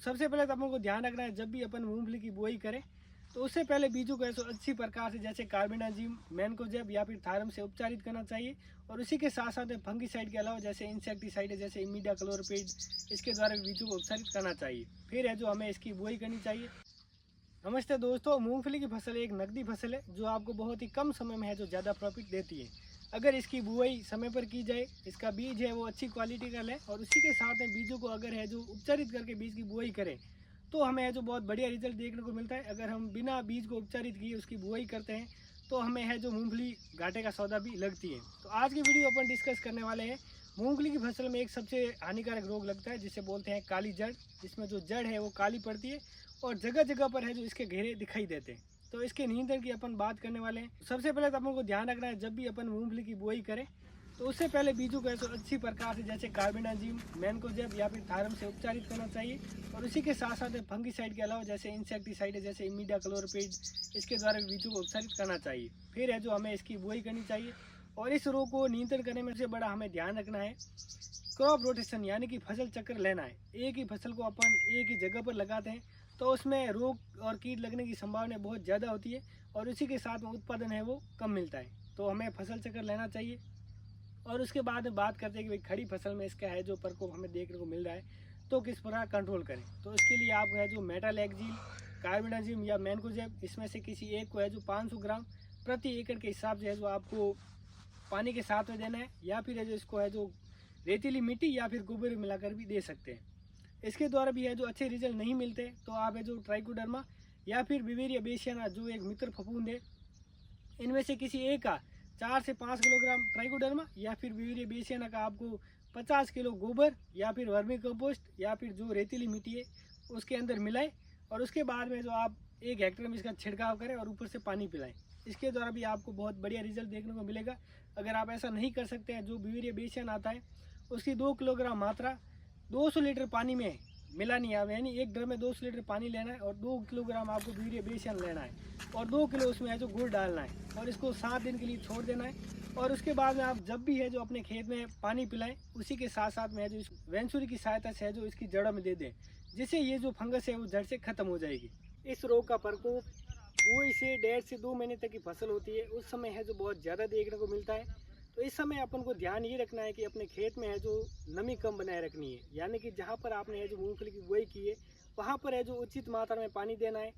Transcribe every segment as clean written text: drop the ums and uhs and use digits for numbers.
सबसे पहले तो अपन को ध्यान रखना है, जब भी अपन मूंगफली की बुआई करें तो उससे पहले बीजों को ऐसे अच्छी प्रकार से जैसे कार्बेंडाजिम, मैनकोजेब या फिर थारम से उपचारित करना चाहिए। और उसी के साथ साथ फंगीसाइड के अलावा जैसे इंसेक्टिसाइड है जैसे इमिडाक्लोरोपिड, इसके द्वारा बीजों को उपचारित करना चाहिए। फिर है जो हमें इसकी बुआई करनी चाहिए। नमस्ते दोस्तों, मूंगफली की फसल एक नकदी फसल है जो आपको बहुत ही कम समय में है जो ज़्यादा प्रॉफिट देती है। अगर इसकी बुआई समय पर की जाए, इसका बीज है वो अच्छी क्वालिटी का लें और उसी के साथ में बीजों को अगर है जो उपचारित करके बीज की बुआई करें तो हमें है जो बहुत बढ़िया रिजल्ट देखने को मिलता है। अगर हम बिना बीज को उपचारित किए उसकी बुआई करते हैं तो हमें है जो मूंगफली घाटे का सौदा भी लगती है। तो आज की वीडियो अपन डिस्कस करने वाले हैं मूंगफली की फसल में एक सबसे हानिकारक रोग लगता है जिसे बोलते हैं काली जड़, जिसमें जो जड़ है वो काली पड़ती है और जगह जगह पर है जो इसके घेरे दिखाई देते हैं। तो इसके नियंत्रण की अपन बात करने वाले हैं। सबसे पहले तो अपन को ध्यान रखना है, जब भी अपन मूंगफली की बुआई करें तो उससे पहले बीजों को ऐसे अच्छी प्रकार से जैसे कार्बेंडाजिम, मैनकोजेब या फिर थारम से उपचारित करना चाहिए। और उसी के साथ साथ फंगीसाइड के अलावा जैसे इंसेक्टिसाइड है जैसे इमिडाक्लोरोपिड, इसके द्वारा बीजों को उपचारित करना चाहिए। फिर है जो हमें इसकी बुआई करनी चाहिए। और इस रोग को नियंत्रण करने में सबसे बड़ा हमें ध्यान रखना है क्रॉप रोटेशन, यानी कि फसल चक्र लेना है। एक ही फसल को अपन एक ही जगह पर लगाते हैं तो उसमें रोग और कीट लगने की संभावना बहुत ज़्यादा होती है और उसी के साथ में उत्पादन है वो कम मिलता है। तो हमें फसल चक्र लेना चाहिए। और उसके बाद में बात करते हैं कि भाई खड़ी फसल में इसका है जो प्रकोप हमें देखने को मिल रहा है तो किस प्रकार कंट्रोल करें। तो इसके लिए आपको है जो मेटालैक्जिल, कार्बेंडाजिम या मैनकोजेब, इसमें से किसी एक को है जो 500 ग्राम प्रति एकड़ के हिसाब से है जो आपको पानी के साथ में देना है, या फिर है जो इसको है जो रेतीली मिट्टी या फिर गोबर मिलाकर भी दे सकते हैं। इसके द्वारा भी है जो अच्छे रिजल्ट नहीं मिलते तो आप है जो ट्राइकोडर्मा या फिर बिवेरिया बेसियाना जो एक मित्र फफूंद है, इनमें से किसी एक का 4 से 5 किलोग्राम ट्राइकोडर्मा या फिर बिवेरिया बेसियाना का आपको 50 किलो गोबर या फिर वर्मी कंपोस्ट या फिर जो रेतीली मिट्टी है उसके अंदर मिलाएं। और उसके बाद में जो आप 1 हेक्टेयर में इसका छिड़काव करें और ऊपर से पानी पिलाएं। इसके द्वारा भी आपको बहुत बढ़िया रिजल्ट देखने को मिलेगा। अगर आप ऐसा नहीं कर सकते हैं, जो बिवेरिया बेसियाना आता है उसकी 2 किलोग्राम मात्रा 200 लीटर पानी में मिलानी है, यानी एक ड्रम में 200 लीटर पानी लेना है और 2 किलोग्राम आपको बिवेरिया बेसियाना लेना है और 2 किलो उसमें है जो गुड़ डालना है और इसको 7 दिन के लिए छोड़ देना है। और उसके बाद में आप जब भी है जो अपने खेत में पानी पिलाएं, उसी के साथ साथ में है जो इस वेंचुरी की सहायता से है जो इसकी जड़ों में दे दें, जिससे ये जो फंगस है वो जड़ से खत्म हो जाएगी। इस रोग का प्रकोप बुआई से 1.5 से 2 महीने तक की फसल होती है, उस समय है जो बहुत ज़्यादा देखने को मिलता है। तो इस समय अपन को ध्यान ये रखना है कि अपने खेत में है जो नमी कम बनाए रखनी है, यानी कि जहाँ पर आपने है जो मूंगफली की बुआई की है वहाँ पर है जो उचित मात्रा में पानी देना है।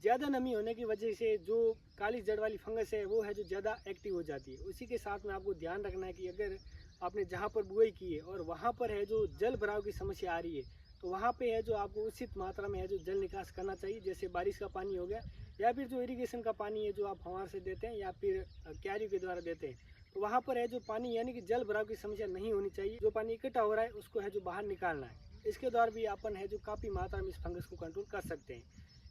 ज़्यादा नमी होने की वजह से जो काली जड़ वाली फंगस है वो है जो ज़्यादा एक्टिव हो जाती है। उसी के साथ में आपको ध्यान रखना है कि अगर आपने जहाँ पर बुआई की है और वहाँ पर है जो जल भराव की समस्या आ रही है तो वहाँ पे है जो आपको उचित मात्रा में है जो जल निकास करना चाहिए, जैसे बारिश का पानी हो गया या फिर जो इरिगेशन का पानी है जो आप फव्वार से देते हैं या फिर क्यारियों के द्वारा देते हैं। तो वहाँ पर है जो पानी यानी कि जल भराव की समस्या नहीं होनी चाहिए। जो पानी इकट्ठा हो रहा है उसको है जो बाहर निकालना है। इसके द्वारा भी अपन है जो काफ़ी मात्रा में इस फंगस को कंट्रोल कर सकते हैं।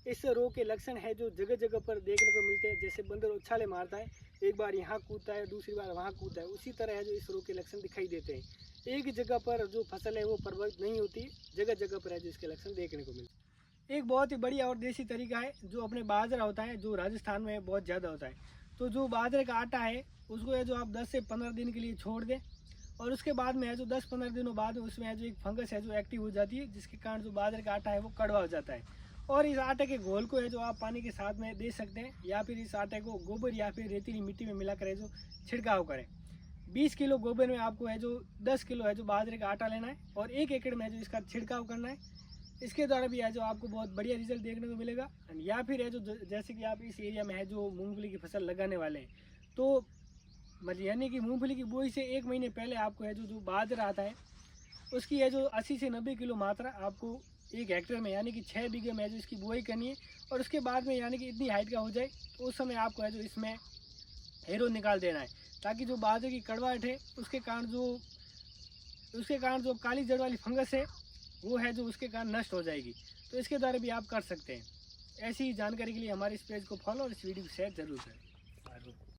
इस रोग के लक्षण है जो जगह जगह पर देखने को मिलते हैं, जैसे बंदर उछाले मारता है, एक बार यहाँ कूदता है दूसरी बार वहाँ कूदता है, उसी तरह है जो इस रोग के लक्षण दिखाई देते हैं। एक जगह पर जो फसल है वो प्रभावित नहीं होती, जगह जगह पर है जो इसके लक्षण देखने को मिलते हैं। एक बहुत ही बढ़िया और देसी तरीका है जो अपने बाजरा होता है, जो राजस्थान में बहुत ज़्यादा होता है। तो जो बाजरे का आटा है उसको है जो आप 10 से 15 दिन के लिए छोड़ दें और उसके बाद में है जो 10-15 दिनों बाद उसमें है जो एक फंगस है जो एक्टिव हो जाती है, जिसके कारण जो बाजरे का आटा है वो कड़वा हो जाता है। और इस आटे के घोल को है जो आप पानी के साथ में दे सकते हैं या फिर इस आटे को गोबर या फिर रेतीली मिट्टी में मिलाकर है जो छिड़काव करें। 20 किलो गोबर में आपको है जो 10 किलो है जो बाजरे का आटा लेना है और 1 एकड़ में है जो इसका छिड़काव करना है। इसके द्वारा भी है जो आपको बहुत बढ़िया रिजल्ट देखने को मिलेगा। या फिर है जो जैसे कि आप इस एरिया में है जो मूंगफली की फसल लगाने वाले हैं तो मतलब यानी कि मूंगफली की बुआई से 1 महीने पहले आपको है जो बाजरा आता है उसकी है जो 80 से 90 किलो मात्रा आपको 1 हेक्टेयर में यानी कि 6 बीघे में है जो इसकी बुआई करनी है। और उसके बाद में यानी कि इतनी हाइट का हो जाए तो उस समय आपको है जो इसमें हेरो निकाल देना है, ताकि जो बाजरे की कड़वाहट है उसके कारण जो काली जड़ वाली फंगस है वो है जो उसके कारण नष्ट हो जाएगी। तो इसके द्वारा भी आप कर सकते हैं। ऐसी ही जानकारी के लिए हमारे इस पेज को फॉलो और इस वीडियो को शेयर जरूर करें।